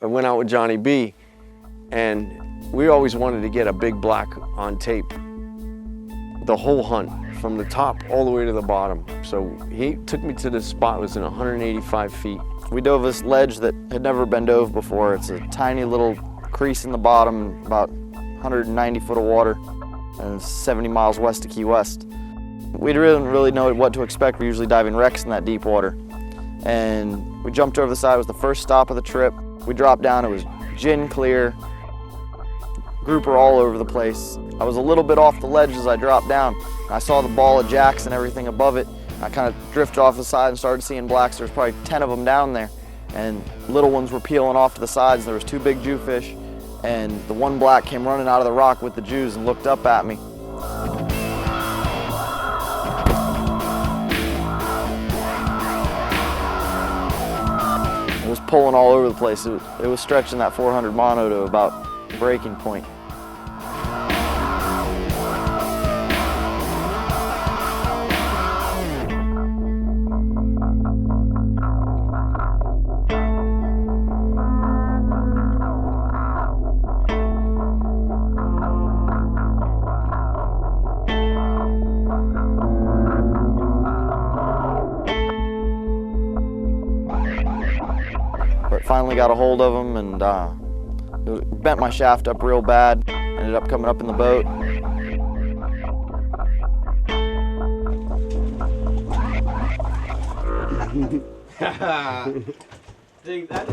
I went out with Johnny B, and we always wanted to get a big black on tape. The whole hunt, from the top all the way to the bottom. So he took me to this spot, it was in 185 feet. We dove this ledge that had never been dove before. It's a tiny little crease in the bottom, about 190 foot of water, and 70 miles west of Key West. We didn't really know what to expect. We're usually diving wrecks in that deep water. And we jumped over the side. It was the first stop of the trip. We dropped down, it was gin clear, grouper all over the place. I was a little bit off the ledge as I dropped down. I saw the ball of jacks and everything above it. I kind of drifted off the side and started seeing blacks. There was probably 10 of them down there, and little ones were peeling off to the sides. There was 2 big Jewfish, and the one black came running out of the rock with the Jews and looked up at me. It was pulling all over the place. It was stretching that 400 mono to about breaking point. But finally got a hold of him, and it bent my shaft up real bad. Ended up coming up in the boat. Dang, that